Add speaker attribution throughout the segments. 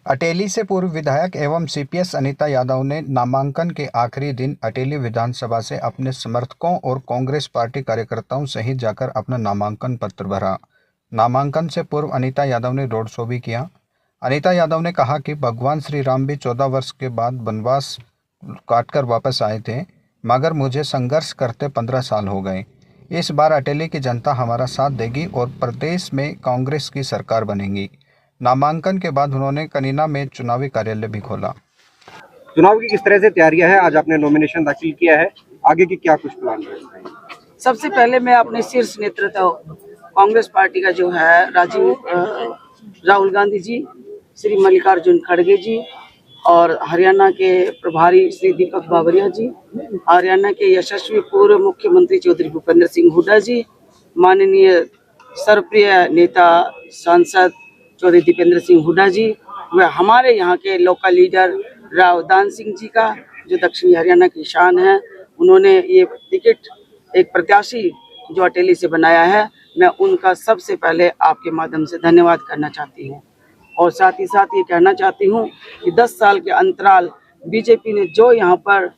Speaker 1: अटेली से पूर्व विधायक एवं सीपीएस अनीता यादव ने नामांकन के आखिरी दिन अटेली विधानसभा से अपने समर्थकों और कांग्रेस पार्टी कार्यकर्ताओं सहित जाकर अपना नामांकन पत्र भरा। नामांकन से पूर्व अनीता यादव ने रोड शो भी किया। अनीता यादव ने कहा कि भगवान श्री राम भी 14 वर्ष के बाद वनवास काटकर वापस आए थे, मगर मुझे संघर्ष करते 15 साल हो गए। इस बार अटेली की जनता हमारा साथ देगी और प्रदेश में कांग्रेस की सरकार बनेगी। नामांकन के बाद उन्होंने कनीना में चुनावी कार्यालय भी खोला।
Speaker 2: चुनाव की किस तरह से तैयारियां हैं? आज आपने नॉमिनेशन दाखिल किया है, आगे की क्या कुछ प्लान है?
Speaker 3: सबसे पहले मैं अपने शीर्ष नेतृत्व कांग्रेस पार्टी का जो है राहुल गांधी जी, श्री मल्लिकार्जुन खड़गे जी और हरियाणा के प्रभारी श्री दीपक बावरिया जी, हरियाणा के यशस्वी पूर्व मुख्यमंत्री चौधरी भूपेंद्र सिंह हुड्डा जी, माननीय सर्वप्रिय नेता सांसद चौधरी दीपेंद्र सिंह हुड्डा जी, व हमारे यहाँ के लोकल लीडर राव दान सिंह जी का जो दक्षिणी हरियाणा की शान है, उन्होंने ये टिकट एक प्रत्याशी जो अटेली से बनाया है, मैं उनका सबसे पहले आपके माध्यम से धन्यवाद करना चाहती हूँ। और साथ ही साथ ये कहना चाहती हूँ कि 10 साल के अंतराल बीजेपी ने जो यहाँ पर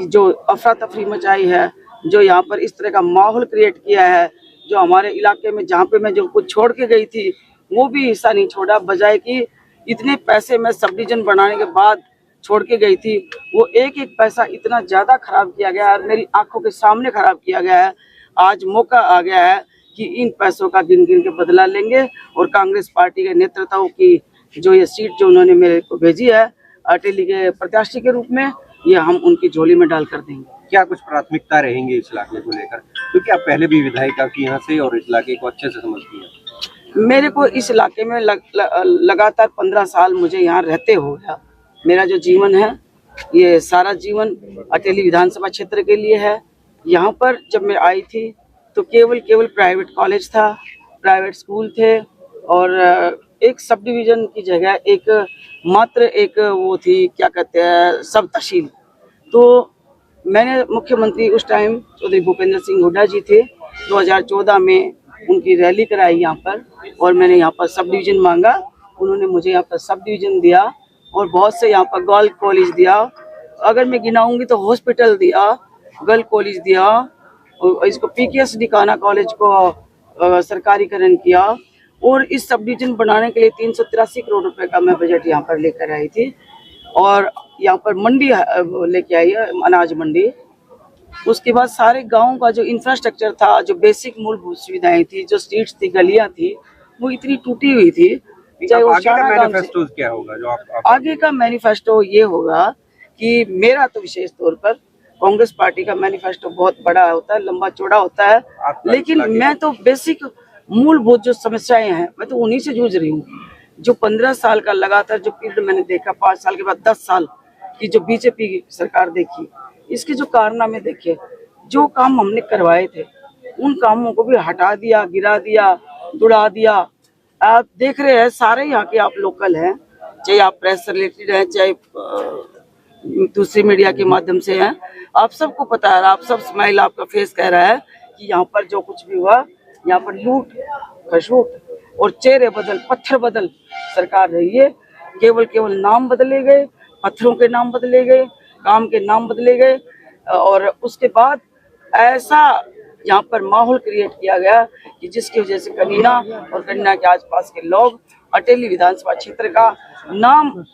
Speaker 3: जो अफरा तफरी मचाई है, जो यहाँ पर इस तरह का माहौल क्रिएट किया है, जो हमारे इलाके में जहाँ पे मैं जो कुछ छोड़ के गई थी वो भी हिस्सा नहीं छोड़ा, बजाय कि इतने पैसे मैं सब डिवीजन बनाने के बाद छोड़ के गई थी, वो एक एक पैसा इतना ज़्यादा खराब किया गया है और मेरी आंखों के सामने खराब किया गया है। आज मौका आ गया है कि इन पैसों का गिन गिन के बदला लेंगे और कांग्रेस पार्टी के नेतृत्व की जो ये सीट जो उन्होंने मेरे को भेजी है अटेली के प्रत्याशी के रूप में, ये हम उनकी झोली में डाल कर देंगे।
Speaker 2: क्या कुछ प्राथमिकता रहेंगी इस इलाके को लेकर, क्योंकि आप पहले भी विधायिका की यहाँ से और इस इलाके को अच्छे से समझती हैं?
Speaker 3: मेरे को इस इलाके में लगातार 15 साल मुझे यहाँ रहते हो गया। मेरा जो जीवन है ये सारा जीवन अटेली विधानसभा क्षेत्र के लिए है। यहाँ पर जब मैं आई थी तो केवल प्राइवेट कॉलेज था, प्राइवेट स्कूल थे और एक सब डिवीजन की जगह एक वो थी, क्या कहते हैं, सब तहसील। तो मैंने मुख्यमंत्री उस टाइम चौधरी भूपेंद्र सिंह हुड्डा जी थे, 2014 में उनकी रैली कराई यहाँ पर और मैंने यहाँ पर सब डिवीजन मांगा, उन्होंने मुझे यहाँ पर सब डिवीजन दिया और बहुत से यहाँ पर गर्ल कॉलेज दिया, अगर मैं गिनाऊंगी तो हॉस्पिटल दिया, गर्ल कॉलेज दिया और इसको पीकेएस डिकाना कॉलेज को सरकारीकरण किया और इस सब डिवीजन बनाने के लिए 383 करोड़ रुपए का मैं बजट यहाँ पर लेकर आई थी और यहाँ पर मंडी लेके आई है, अनाज मंडी। उसके बाद सारे गांव का जो इंफ्रास्ट्रक्चर था, जो बेसिक मूलभूत सुविधाएं थी, जो स्ट्रीट्स थी, गलियां थी, वो इतनी टूटी हुई थी। चाहे वो
Speaker 2: मैनिफेस्टो क्या होगा जो आप
Speaker 3: आगे का मैनिफेस्टो ये होगा कि मेरा तो विशेष तौर पर कांग्रेस पार्टी का मैनिफेस्टो बहुत बड़ा होता है, लंबा चौड़ा होता है, लेकिन मैं तो बेसिक मूलभूत जो समस्याएं हैं मैं तो उन्हीं से जूझ रही हूँ। जो 15 साल का लगातार जो पीरियड मैंने देखा, 5 साल के बाद 10 साल की जो बीजेपी की सरकार देखी, इसके जो कारनामे देखे, जो काम हमने करवाए थे उन कामों को भी हटा दिया, गिरा दिया, उड़ा दिया। आप देख रहे हैं, सारे यहाँ के आप लोकल हैं, चाहे आप प्रेस से रिलेटेड हैं, चाहे दूसरी मीडिया के माध्यम से हैं, आप सबको पता है, आप सब स्माइल आपका फेस कह रहा है कि यहाँ पर जो कुछ भी हुआ, यहाँ पर लूट खसूट और चेहरे बदल, पत्थर बदल सरकार रही है। केवल नाम बदले गए, पत्थरों के नाम बदले गए, काम के नाम बदले गए और उसके बाद ऐसा यहाँ पर माहौल क्रिएट किया गया कि जिसकी वजह से कनीना और कनीना के आसपास के लोग अटेली विधानसभा क्षेत्र का नाम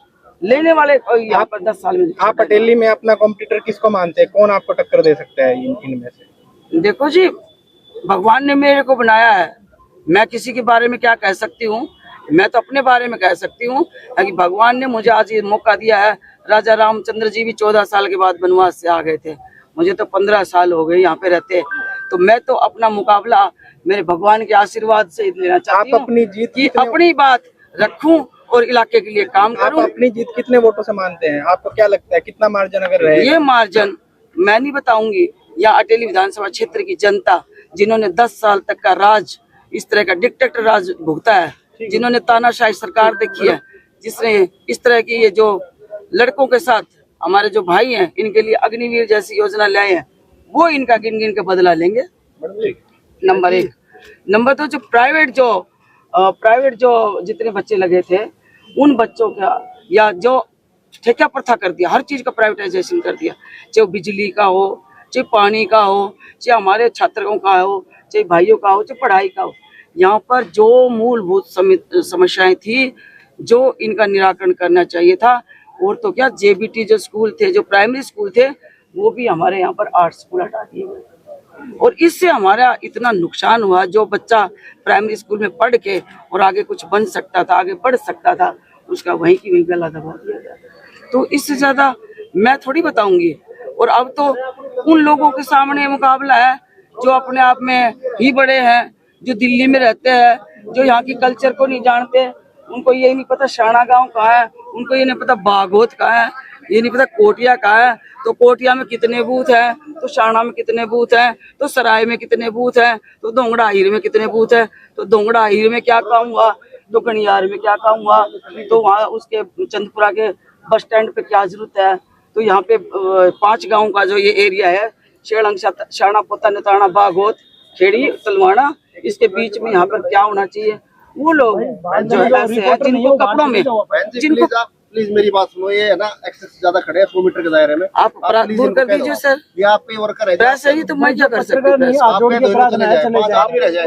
Speaker 3: लेने वाले यहाँ पर 10 साल में।
Speaker 4: आप अटेली में अपना कॉम्पिटिटर किसको मानते हैं? कौन आपको टक्कर दे सकता है इनमें से?
Speaker 3: देखो जी, भगवान ने मेरे को बनाया है, मैं किसी के बारे में क्या कह सकती हूँ? मैं तो अपने बारे में कह सकती हूँ कि भगवान ने मुझे आज ये मौका दिया है। राजा रामचंद्र जी भी 14 साल के बाद वनवास से आ गए थे, मुझे तो 15 साल हो गए यहाँ पे रहते, तो मैं तो अपना मुकाबला मेरे भगवान के आशीर्वाद से लेना चाहती हूँ।
Speaker 4: अपनी जीत की
Speaker 3: अपनी बात रखूं और इलाके के लिए काम करूं।
Speaker 4: आप अपनी जीत कितने वोटों से मानते हैं? आपको क्या लगता है कितना मार्जिन अगर रहे?
Speaker 3: ये मार्जिन मैं नहीं बताऊंगी, या अटेली विधानसभा क्षेत्र की जनता जिन्होंने 10 साल तक का राज, इस तरह का डिक्टेटर राज भुगता है, जिन्होंने तानाशाही सरकार देखी है, जिसने इस तरह की ये जो लड़कों के साथ हमारे जो भाई हैं, इनके लिए अग्निवीर जैसी योजना लाए हैं, वो इनका गिन गिन के बदला लेंगे। नंबर 1। नंबर 2, जो प्राइवेट जो जितने बच्चे लगे थे उन बच्चों का, या जो ठेका प्रथा कर दिया, हर चीज का प्राइवेटाइजेशन कर दिया, चाहे वो बिजली का हो, चाहे पानी का हो, चाहे हमारे छात्रों का हो, चाहे भाइयों का हो, चाहे पढ़ाई का हो। यहाँ पर जो मूलभूत समस्याएं थी, जो इनका निराकरण करना चाहिए था, और तो क्या, जेबीटी जो स्कूल थे, जो प्राइमरी स्कूल थे, वो भी हमारे यहाँ पर 8 स्कूल हटा दिए गए, और इससे हमारा इतना नुकसान हुआ। जो बच्चा प्राइमरी स्कूल में पढ़ के और आगे कुछ बन सकता था, आगे बढ़ सकता था, उसका वहीं की वहीं गला दबा दिया गया। तो इससे ज्यादा मैं थोड़ी बताऊंगी। और अब तो उन लोगों के सामने मुकाबला है जो अपने आप में ही बड़े हैं, जो दिल्ली में रहते हैं, जो यहाँ की कल्चर को नहीं जानते। उनको ये नहीं पता शाना गांव कहाँ है, उनको ये नहीं पता बागोत कहाँ है, ये नहीं पता कोटिया कहाँ है। तो कोटिया में कितने बूथ हैं, तो शाना में कितने बूथ हैं, तो सराय में कितने बूथ हैं, तो दोंगड़ा हीर में कितने बूथ हैं, तो दोंगड़ा हीर में क्या काम हुआ, तो गणियार में क्या काम हुआ, तो वहाँ उसके चंदपुरा के बस स्टैंड पे क्या जरूरत है। तो यहाँ पे 5 गांव का जो ये एरिया है, शेड़ंग, शाना, पोता, नताना, बागोत, खेड़ी, तलवाड़ा, इसके बीच में यहाँ पर क्या होना चाहिए। वो लोग जो है ऐसे हैं जिनको कपड़ों में, जिनको
Speaker 5: प्लीज मेरी बात सुनो, ये है ना एक्सेस ज्यादा खड़े हैं 100 मीटर के दायरे में,
Speaker 3: आप दूर कर दीजिए सर।
Speaker 5: ये आपके वर्कर है,
Speaker 3: प्रेस है, तो मैं क्या कर सकता हूँ।
Speaker 5: आपके 2 चले जाए 5 आदमी रह जाए।